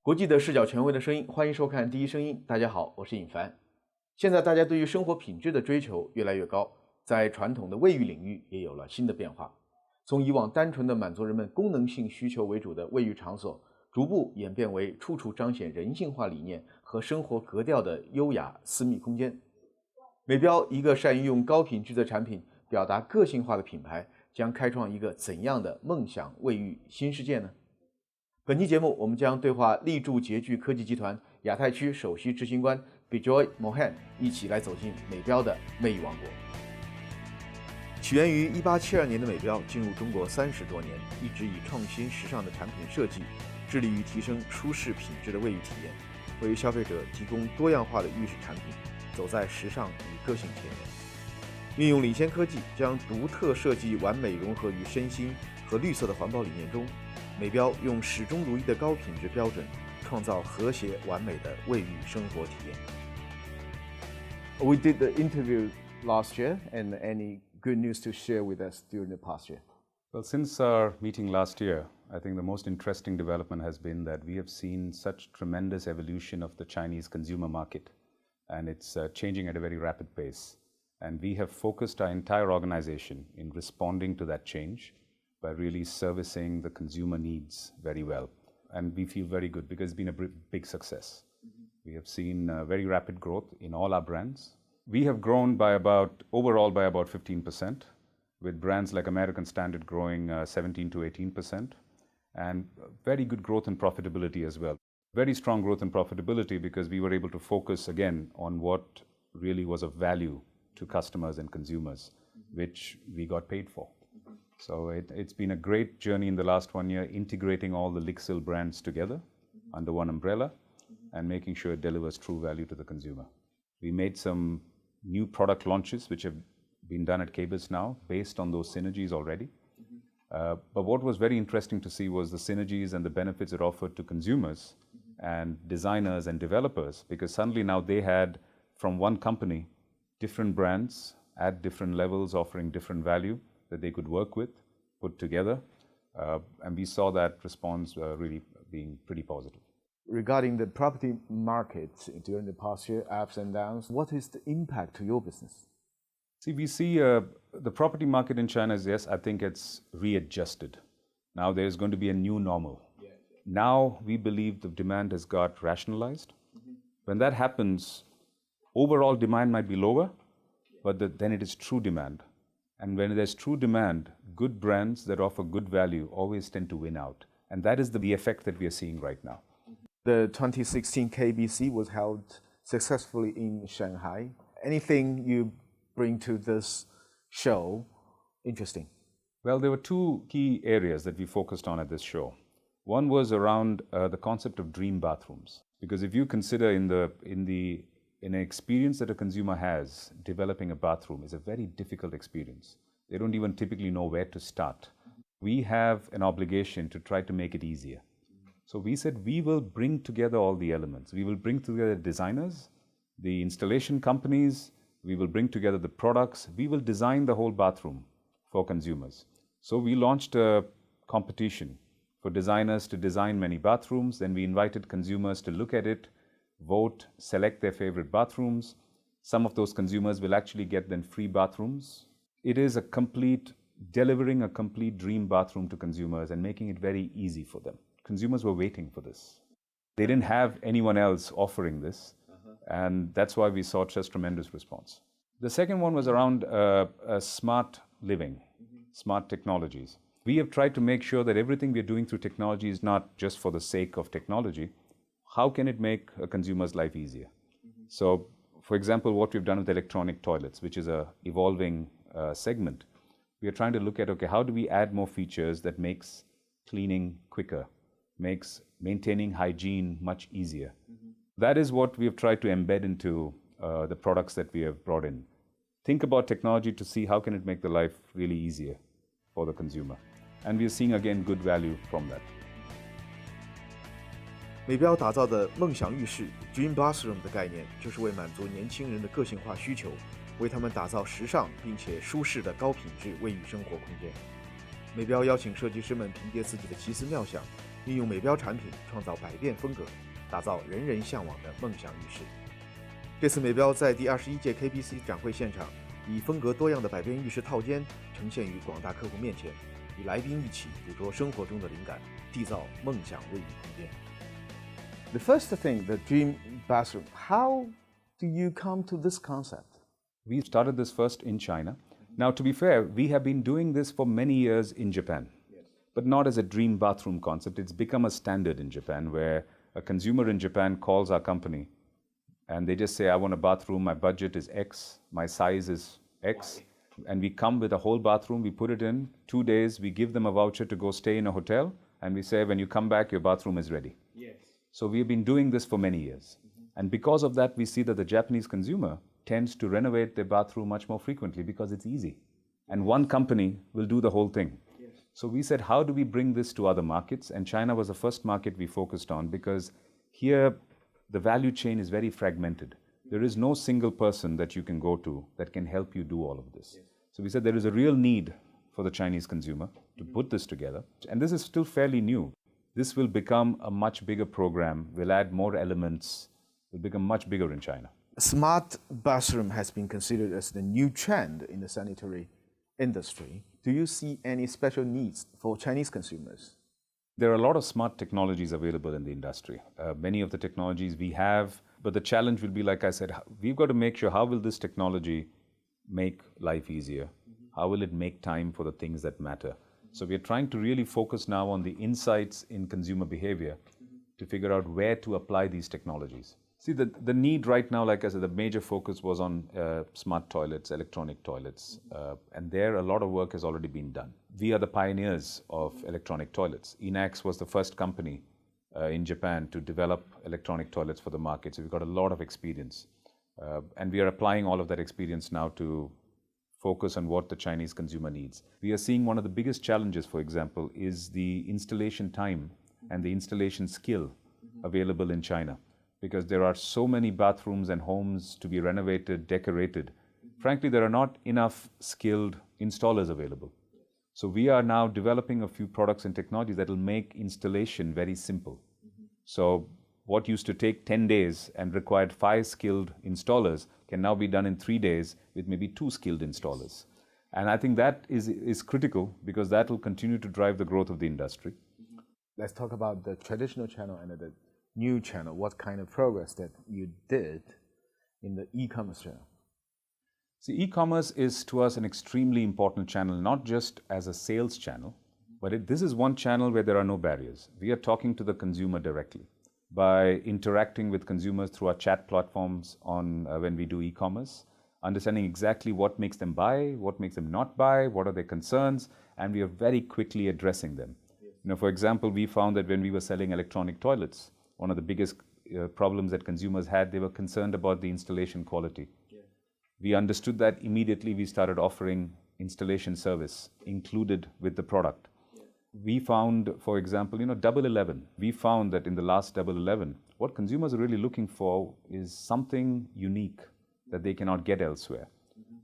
国际的视角，权威的声音，欢迎收看第一声音。大家好，我是尹凡。现在大家对于生活品质的追求越来越高，在传统的卫浴领域也有了新的变化。从以往单纯的满足人们功能性需求为主的卫浴场所，逐步演变为处处彰显人性化理念和生活格调的优雅私密空间。美标一个善于用高品质的产品表达个性化的品牌，将开创一个怎样的梦想卫浴新世界呢？本期节目，我们将对话立柱洁具科技集团亚太区首席执行官 Bijoy Mohan， 一起来走进美标的魅浴王国。起源于1872年的美标进入中国30多年，一直以创新时尚的产品设计，致力于提升舒适品质的卫浴体验，为消费者提供多样化的浴室产品，走在时尚与个性前沿。运用领先科技，将独特设计完美融合于身心和绿色的环保理念中。美标用始终如一的高品质标准，创造和谐完美的卫浴生活体验。We did the interview last year, and any good news to share with us during the past year? Well, since our meeting last year, I think the most interesting development has been that we have seen such tremendous evolution of the Chinese consumer market, and it's changing at a very rapid pace. And we have focused our entire organization in responding to that change by really servicing the consumer needs very well. And we feel very good because it's been a big success. We have seen very rapid growth in all our brands. We have grown overall by about 15%, with brands like American Standard growing 17 to 18%, and very good growth in profitability as well. Very strong growth in profitability because we were able to focus again on what really was of value to customers and consumers, which we got paid for. So it's been a great journey in the last 1 year, integrating all the LIXIL brands together under one umbrella and making sure it delivers true value to the consumer. We made some new product launches which have been done at KBIS now based on those synergies already. But what was very interesting to see was the synergies and the benefits it offered to consumers and designers and developers, because suddenly now they had, from one company, different brands at different levels offering different value that they could work with, put together, and we saw that response really being pretty positive. Regarding the property market during the past year, ups and downs, what is the impact to your business? See, we see the property market in China is, yes, I think it's readjusted. Now there's going to be a new normal. Now we believe the demand has got rationalized. When that happens, overall demand might be lower, but then it is true demand. And when there's true demand, good brands that offer good value always tend to win out. And that is the effect that we are seeing right now. The 2016 KBC was held successfully in Shanghai. Anything you bring to this show interesting? Well, there were two key areas that we focused on at this show. One was around the concept of dream bathrooms. Because if you consider in an experience that a consumer has, developing a bathroom is a very difficult experience. They don't even typically know where to start. We have an obligation to try to make it easier. So we said we will bring together all the elements. We will bring together designers, the installation companies, we will bring together the products, we will design the whole bathroom for consumers. So we launched a competition for designers to design many bathrooms. Then we invited consumers to look at it, vote, select their favorite bathrooms. Some of those consumers will actually get then free bathrooms. It is delivering a complete dream bathroom to consumers and making it very easy for them. Consumers were waiting for this. They didn't have anyone else offering this, and that's why we saw such tremendous response. The second one was around smart living, smart technologies. We have tried to make sure that everything we're doing through technology is not just for the sake of technology. How can it make a consumer's life easier? So, for example, what we've done with electronic toilets, which is an evolving segment, we are trying to look at, okay, how do we add more features that makes cleaning quicker, makes maintaining hygiene much easier? That is what we have tried to embed into the products that we have brought in. Think about technology to see how can it make the life really easier for the consumer. And we are seeing, again, good value from that. 美标打造的梦想浴室 Dream Bathroom 的概念，就是为满足年轻人的个性化需求，为他们打造时尚并且舒适的高品质卫浴生活空间。美标邀请设计师们凭借自己的奇思妙想，运用美标产品创造百变风格，打造人人向往的梦想浴室。这次美标在第21届 KBC 展会现场，以风格多样的百变浴室套间呈现于广大客户面前，与来宾一起捕捉生活中的灵感，缔造梦想卫浴空间。The first thing, the dream bathroom. How do you come to this concept? We started this first in China. Now, to be fair, we have been doing this for many years in Japan, but not as a dream bathroom concept. It's become a standard in Japan where a consumer in Japan calls our company and they just say, I want a bathroom, my budget is X, my size is X. And we come with a whole bathroom, we put it in, 2 days, we give them a voucher to go stay in a hotel, and we say, when you come back, your bathroom is ready. Yes. So we've been doing this for many years. And because of that, we see that the Japanese consumer tends to renovate their bathroom much more frequently because it's easy. And one company will do the whole thing. Yes. So we said, how do we bring this to other markets? And China was the first market we focused on because here the value chain is very fragmented. There is no single person that you can go to that can help you do all of this. Yes. So we said there is a real need for the Chinese consumer to put this together. And this is still fairly new. This will become a much bigger program, will add more elements, will become much bigger in China. Smart bathroom has been considered as the new trend in the sanitary industry. Do you see any special needs for Chinese consumers? There are a lot of smart technologies available in the industry. Many of the technologies we have, but the challenge will be, like I said, we've got to make sure how will this technology make life easier? How will it make time for the things that matter? So we're trying to really focus now on the insights in consumer behavior to figure out where to apply these technologies. See, the need right now, like I said, the major focus was on smart toilets, electronic toilets, and there a lot of work has already been done. We are the pioneers of electronic toilets. Enax was the first company in Japan to develop electronic toilets for the market, so we've got a lot of experience. And we are applying all of that experience now to focus on what the Chinese consumer needs. We are seeing one of the biggest challenges, for example, is the installation time and the installation skill available in China. Because there are so many bathrooms and homes to be renovated, decorated. Frankly, there are not enough skilled installers available. So we are now developing a few products and technologies that will make installation very simple. So what used to take 10 days and required 5 skilled installers can now be done in 3 days with maybe 2 skilled installers. And I think that is critical because that will continue to drive the growth of the industry. Let's talk about the traditional channel and the new channel. What kind of progress that you did in the e-commerce channel? See, e-commerce is to us an extremely important channel, not just as a sales channel, but this is one channel where there are no barriers. We are talking to the consumer directly by interacting with consumers through our chat platforms on when we do e-commerce, understanding exactly what makes them buy, what makes them not buy, what are their concerns, and we are very quickly addressing them. You know, for example, we found that when we were selling electronic toilets, one of the biggest problems that consumers had, they were concerned about the installation quality. Yeah. We understood that immediately. We started offering installation service included with the product. Yeah. We found, for example, Double 11. We found that in the last Double 11, what consumers are really looking for is something unique that they cannot get elsewhere.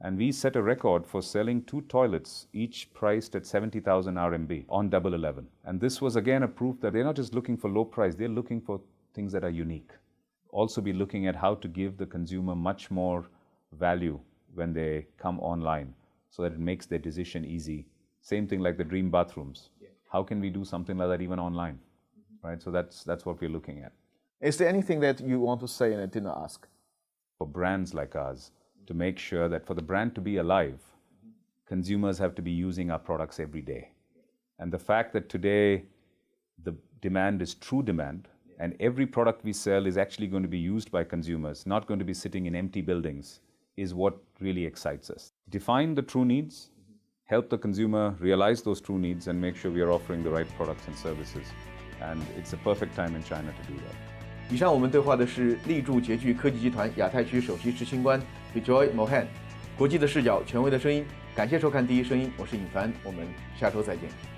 And we set a record for selling 2 toilets, each priced at 70,000 RMB on Double 11. And this was again a proof that they're not just looking for low price, they're looking for things that are unique. Also be looking at how to give the consumer much more value when they come online so that it makes their decision easy. Same thing like the dream bathrooms. Yeah. How can we do something like that even online? Right? So that's what we're looking at. Is there anything that you want to say and I did not ask? For brands like ours, to make sure that for the brand to be alive, consumers have to be using our products every day. And the fact that today the demand is true demand, and every product we sell is actually going to be used by consumers, not going to be sitting in empty buildings, is what really excites us. Define the true needs, help the consumer realize those true needs, and make sure we are offering the right products and services. And it's a perfect time in China to do that. 以上我们对话的是立柱捷具科技集团亚太区首席执行官 Bijoy Mohan， 国际的视角，权威的声音。感谢收看第一声音，我是尹凡，我们下周再见。